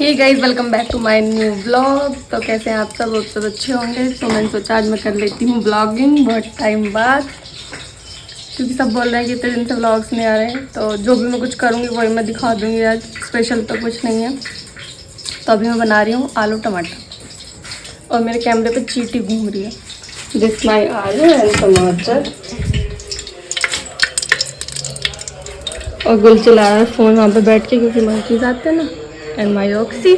Hey guys, welcome back to my new vlog. तो कैसे हैं आप सब अच्छे होंगे। तो मैंने सोचा आज मैं कर लेती हूँ व्लॉगिंग बहुत टाइम बाद, क्योंकि सब बोल रहे हैं कि इतने दिन से व्लॉग्स नहीं आ रहे हैं। तो जो भी मैं कुछ करूँगी वही मैं दिखा दूँगी। आज स्पेशल तो कुछ नहीं है। तो अभी मैं बना रही हूँ आलू टमाटर और मेरे कैमरे पे चींटी घूम रही है। दिस माई आलू एंड टमाटर। और गुल चला रहा है फ़ोन वहाँ पे बैठ के, क्योंकि मंकीज आते हैं ना। And my oxy.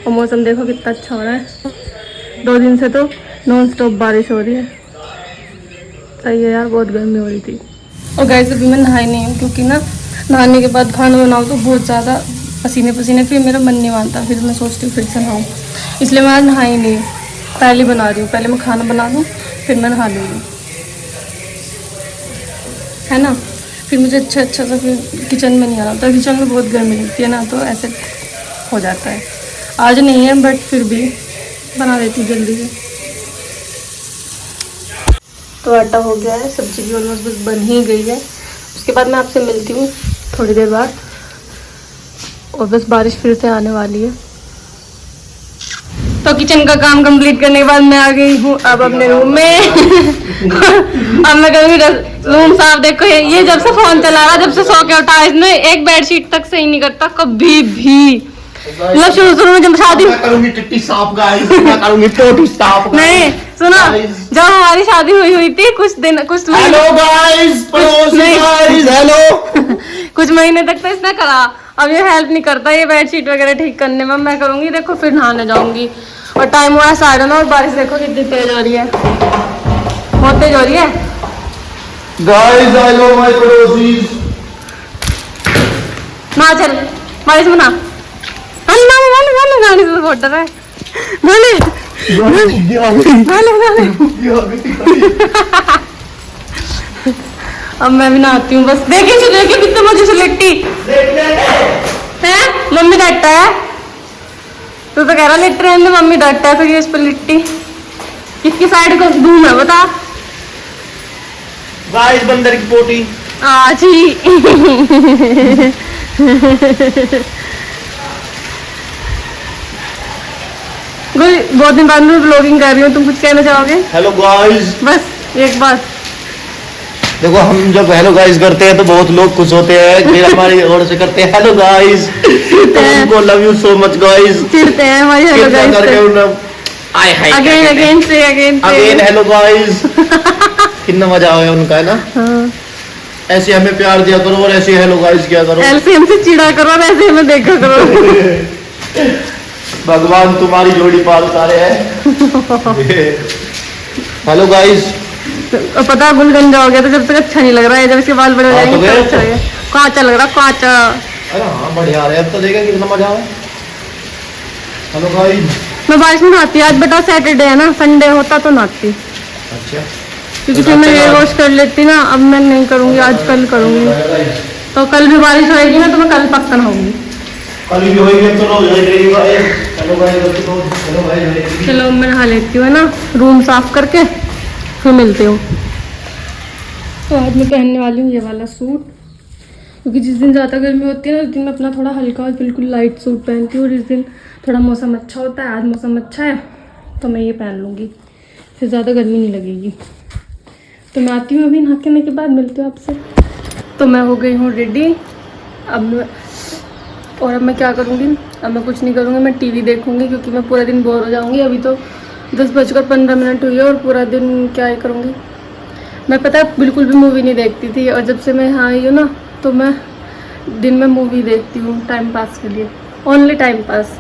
और मौसम देखो कितना अच्छा हो रहा है। 2 दिन से तो नॉन स्टॉप बारिश हो रही है। सही है यार, बहुत गर्मी हो रही थी। और गाइस अभी मैं नहाई नहीं हूँ, क्योंकि ना नहाने के बाद खाना बनाऊँ तो बहुत ज़्यादा पसीने पसीने, फिर मेरा मन नहीं मानता। फिर मैं सोचती हूँ फिर से नहाऊँ, इसलिए मैं आज नहाई नहीं हूँ। पहले बना रही हूँ, पहले मैं खाना बना लूँ फिर मैं नहा लूँगी, है ना। फिर मुझे अच्छा सा फिर किचन में नहीं आना होता। किचन में बहुत गर्मी लगती है ना, तो ऐसे हो जाता है। आज नहीं है बट फिर भी बना देती हूँ जल्दी से। तो आटा हो गया है, सब्जी भी ऑलमोस्ट बस बन ही गई है। उसके बाद मैं आपसे मिलती हूँ थोड़ी देर बाद। और बस बारिश फिर से आने वाली है। तो किचन का काम कंप्लीट करने के बाद मैं आ गई हूँ अब अपने रूम में। अब मैं करूँगी रूम साफ। देखो ये जब से फोन चला रहा, जब से सो के उठा, इसने एक बेडशीट तक सही नहीं करता कभी भी। मतलब शुरू में जब शादी करूंगी टिट्टी साफ गाइस, मैं करूंगी टोटी साफ गाइस। नहीं सुनो, जब हमारी शादी हुई थी कुछ हेलो गाइस, पड़ोसी गाइस, हेलो। कुछ महीने तक तो इसने करा। अब ये हेल्प नहीं करता ये बेडशीट वगैरह ठीक करने में। मैं करूंगी, देखो फिर नहाने जाऊंगी। और टाइम हुआ है 9:30 और बारिश देखो कितनी तेज हो रही है, बहुत तेज हो रही है गाइस। हेलो माय पड़ोसी। ना चल बारिश में ना गाड़ी से फोड़ रहा है। अब मैं भी नहाती हूँ। बस देखिए कितने मजे से लिट्टी है। मम्मी डांटता है, तू तो कह रहा लिट्टी रहने, मम्मी डांटता है। फिर ये इस पर लिट्टी किसकी साइड को धूम है बता। गाइस बंदर की पोटी आज ही। बहुत दिन बाद में व्लॉगिंग कर रही हूँ, तुम कुछ कहना चाहोगे। Hello guys. बस एक बात देखो, हम जब हेलो गाइस करते हैं तो बहुत लोग खुश होते हैं, फिर हमारी ओर से करते हैं हेलो गाइस। तुमको love you so much guys. चिढ़ते हैं हमारी हेलो गाइस करके। Again hello guys. कितना मजा आया उनका, है ना। हाँ। ऐसे हमें प्यार दिया करो और ऐसे हेलो गाइस किया करो। ऐसे हमसे चिढ़ा करो और ऐसे हमें देखा करो। भगवान तुम्हारी जोड़ी पाल उतारे है। Hello guys. पता है गुलगंजा हो गया तो जब तक अच्छा नहीं लग रहा है, जब इसके बाल बड़े हो जाएंगे तो अच्छा लगेगा। कांचा लग रहा, कांचा। अरे हाँ बढ़िया है, अब तो देखा कितना मजा आया। Hello guys. मैं बारिश में नहाती, आज बेटा सैटरडे है ना, संडे होता तो नहाती। अच्छा। क्योंकि फिर मैं हेयर वॉश कर लेती ना। अब मैं नहीं करूँगी, आज कल करूँगी। तो कल भी बारिश होएगी ना, तो मैं कल पक्का नहाऊंगी। चलो मैं नहा लेती हूँ, है ना, रूम साफ करके फिर मिलती हूँ। तो आज मैं पहनने वाली हूँ ये वाला सूट, क्योंकि जिस दिन ज़्यादा गर्मी होती है ना, उस दिन मैं अपना थोड़ा हल्का और बिल्कुल लाइट सूट पहनती हूँ। और जिस दिन थोड़ा मौसम अच्छा होता है, आज मौसम अच्छा है तो मैं ये पहन लूँगी, फिर ज़्यादा गर्मी नहीं लगेगी। तो मैं आती हूँ अभी, नहाने के बाद मिलती हूँ आपसे। तो मैं हो गई हूँ रेडी अब अब मैं क्या करूँगी। अब मैं कुछ नहीं करूँगी, मैं टीवी देखूँगी, क्योंकि मैं पूरा दिन बोर हो जाऊँगी। अभी तो 10:15 हुई है और पूरा दिन क्या ही करूँगी। मैं पता है बिल्कुल भी मूवी नहीं देखती थी, और जब से मैं यहाँ आई हूँ ना, तो मैं दिन में मूवी देखती हूँ टाइम पास के लिए, ओनली टाइम पास।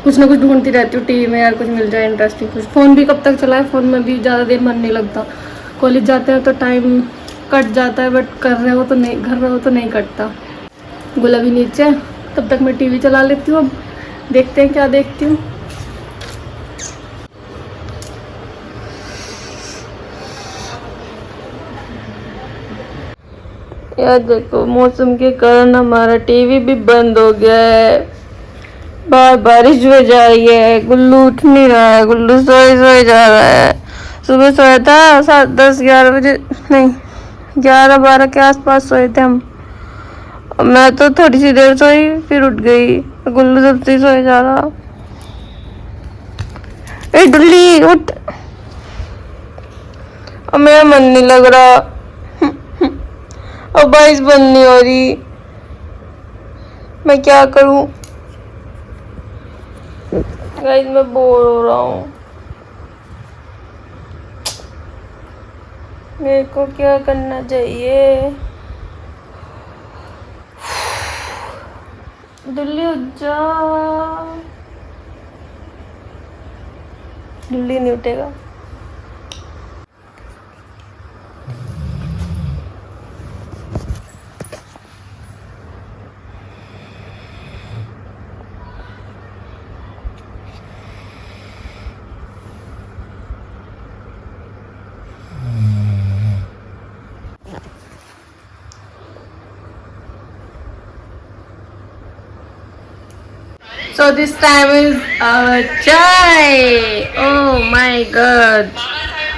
कुछ ना कुछ ढूंढती रहती हूँ टीवी में, यार कुछ मिल जाए इंटरेस्टिंग कुछ। फ़ोन भी कब तक चलाए, फ़ोन में भी ज़्यादा देर मन नहीं लगता। कॉलेज जाते हैं तो टाइम कट जाता है, बट कर रहे हो तो नहीं, घर रहे हो तो नहीं कटता। गुलाबी नीचे, तब तक मैं टीवी चला लेती हूँ। अब देखते हैं क्या देखती हूँ। यार देखो, मौसम के कारण हमारा टीवी भी बंद हो गया है। बाहर बारिश हो जा रही है, गुल्लू उठ नहीं रहा है, गुल्लू सोए जा रहा है। सुबह सोया था 7, 10, 11 बजे, नहीं 11, 12 के आसपास सोए थे हम। मैं तो थोड़ी सी देर सोई फिर उठ गई। गुल्लू जब से सोए जा रहा। ए डुल्ली उठ। अब मेरा मन नहीं लग रहा। अब 22 बंद नहीं हो रही। मैं क्या करूं? गाइस मैं बोर हो रहा हूँ। मेरे को क्या करना चाहिए? दिल्ली उठ जा। दिल्ली नहीं उठेगा। So this time is our chai. Oh my god.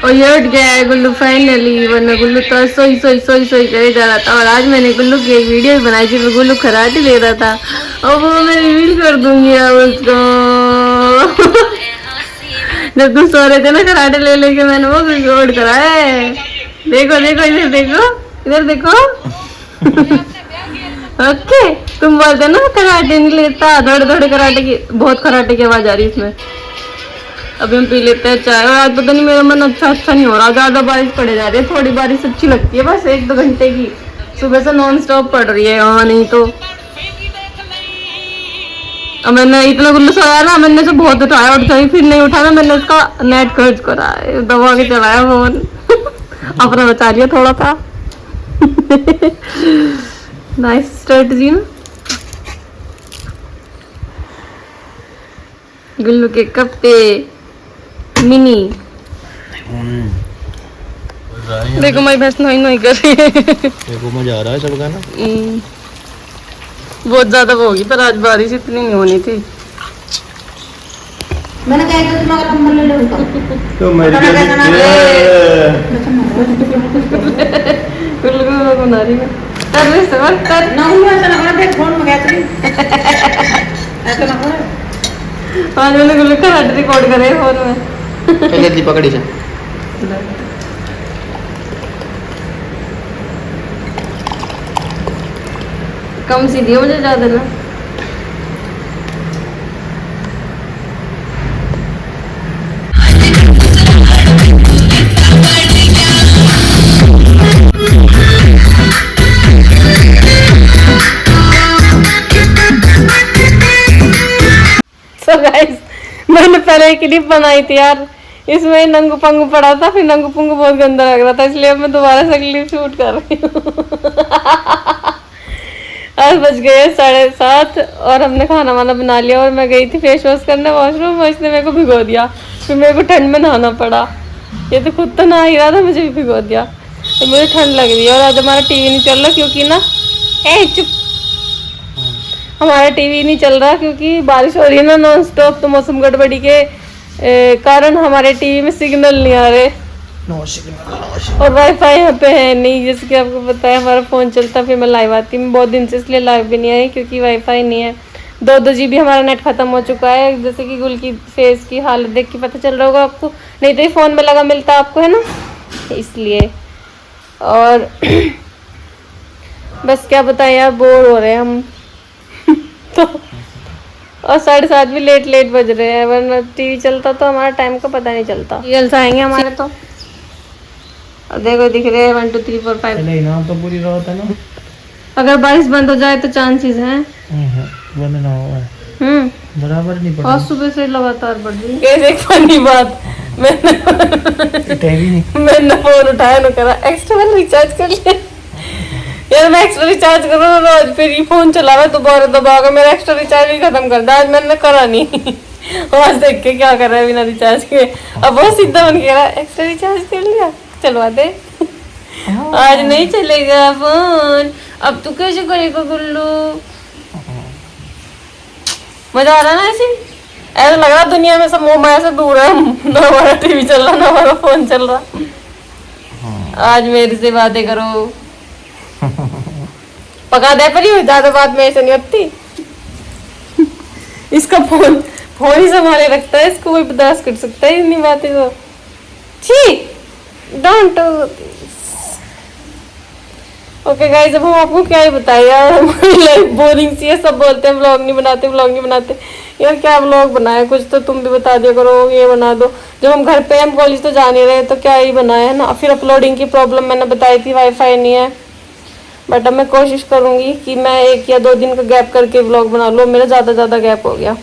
और ये उठ गया है गुल्लू फाइनली, वरना गुल्लू तो सोई सोई सोई सोई करे जा रहा था। और आज मैंने गुल्लू की एक वीडियो बनाई जिसमें गुल्लू कराटे ले रहा था, और वो मैं रिवील कर दूंगी अब उसको। जब तुम सो रहे थे ना कराटे ले लेके मैंने वो रिकॉर्ड करा है। देखो देखो इधर देखो, इधर देखो। ओके तुम बोलते ना कराटे नहीं लेता, थोड़े थोड़े कराटे की, बहुत कराटे की आवाज आ रही है इसमें। अभी हम पी लेते हैं चाय। और आज पता नहीं मेरा मन अच्छा नहीं हो रहा, ज्यादा बारिश पड़े जा रही है। थोड़ी बारिश अच्छी लगती है बस 1-2 घंटे की, सुबह से नॉन स्टॉप पड़ रही है। हाँ नहीं तो अब मैंने इतना गुल्लू सोया ना, मैंने से बहुत उठाया उठ गई, फिर नहीं उठा ना, मैंने उसका नेट खर्च करा दबा के चलाया फोन। अपना बचा लिया थोड़ा था। नाइस स्ट्रेटजी ना। गुल्लू के कप पे मिनी। देखो मेरी भैंस नोई नोई कर रही है। देखो मजा आ रहा है सबका ना। बहुत ज्यादा होगी, पर आज बारिश इतनी नहीं होनी थी। मैंने कहा कि तुम अगर नंबर ले लो तो मेरी गुल्लू को बना रही है। कर ले सवाल कर ना हुआ ऐसा ना देख फोन में गया थी ऐसा ना हो। आज मैंने गुल्लू का हेड रिकॉर्ड करे फोन में। चल जल्दी पकड़ी से। कम सी दियो मुझे ज्यादा ना। So guys, मैंने पहले एक क्लिप बनाई थी यार, इसमें नंगू पंगू पड़ा था, फिर नंगू पंगू बहुत गंदा लग रहा था, इसलिए अब मैं दोबारा से क्लिप शूट कर रही हूँ। आज बज गए 7:30 और हमने खाना वाना बना लिया, और मैं गई थी फेस वॉश करने वॉशरूम, और इसने मेरे को भिगो दिया। फिर मेरे को ठंड में नहाना पड़ा। ये तो खुद तो नहा ही रहा था, मुझे भी भिगो दिया। तो मुझे ठंड लग रही है। और आज हमारा टीवी नहीं चल रहा क्योंकि ना, चुप, हमारा टीवी नहीं चल रहा क्योंकि बारिश हो रही है ना नॉन स्टॉप। तो मौसम गड़बड़ी के कारण हमारे टीवी में सिग्नल नहीं आ रहे, और वाईफाई यहाँ पे है नहीं। जैसे कि आपको पता है हमारा फ़ोन चलता, फिर मैं लाइव आती हूँ बहुत दिन से, इसलिए लाइव भी नहीं आई क्योंकि वाईफाई नहीं है। 2 GB हमारा नेट ख़त्म हो चुका है। जैसे कि गुल की फेस की हालत देख के पता चल रहा होगा आपको, नहीं तो ये फ़ोन में लगा मिलता आपको, है ना, इसलिए। और बस क्या बताएं यार, बोर हो रहे हैं हम। तो और 7:30 भी लेट बज रहे हैं, वरना टीवी चलता तो हमारा टाइम का पता नहीं चलता। सीरियल्स आएंगे हमारे तो। और देखो दिख रहे हैं 1 2 3 4 5। ना तो पूरी रात है ना। अगर बारिश बंद हो जाए तो चांसेस हैं। बंद ना हो। बराबर नहीं पड़ा। और सुबह से लगातार बढ़ रही है। एक फनी बात, मैंने फोन उठाया ना, करा एक्स्ट्रा रिचार्ज कर लिया। यार मैं एक्स्ट्रा रिचार्ज कर रहा हूँ रोज, फिर ये फोन चलावा दोबारा दबाकर मेरा एक्स्ट्रा रिचार्ज भी खत्म कर दिया। आज मैंने करा नहीं। आज देख के क्या कर रहा है बिना रिचार्ज के। अब वो सीधा बन गया, एक्स्ट्रा रिचार्ज कर लिया, चलवा दे। आज नहीं चलेगा फोन, अब तू कैसे करेगा गुल्लू? मजा आ रहा ना ऐसे? ऐसा लग रहा दुनिया में सब मोह माया से दूर है। ना हमारा टीवी चल रहा, ना हमारा फोन चल रहा। आज मेरे से बातें करो। पका दे पर ही ज्यादा बात में ऐसे नहीं होती। इसका फोन फोन ही संभाले रखता है, इसको कोई बर्दाश्त कर सकता है इतनी बातें तो। छी डोंट। ओके गाइस, अब हम आपको क्या ही बताएं यार, हमारी लाइफ बोरिंग सी है। सब बोलते हैं व्लॉग नहीं बनाते, व्लॉग नहीं बनाते। यार क्या व्लॉग बनाए, कुछ तो तुम भी बता दिया करो, ये बना दो। जब हम घर पे, हम कॉलेज तो जा नहीं रहे तो क्या ही बनाया है ना। फिर अपलोडिंग की प्रॉब्लम मैंने बताई थी, वाईफाई नहीं है। बट अब मैं कोशिश करूंगी कि मैं 1 या 2 दिन का गैप करके व्लॉग बना लूँ। मेरा ज़्यादा गैप हो गया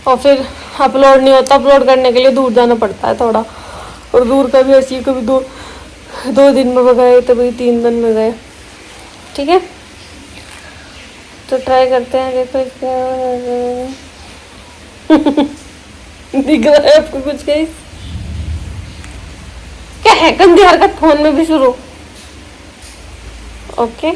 और फिर अपलोड नहीं होता। अपलोड करने के लिए दूर जाना पड़ता है थोड़ा, और दूर का भी ऐसी कभी 2 दिन में गए, कभी 3 दिन में गए। ठीक है, तो ट्राई करते हैं। देखो क्या दिख रहा है आपको कुछ? गाइस क्या है गंदी हरकत फोन में भी शुरू। ओके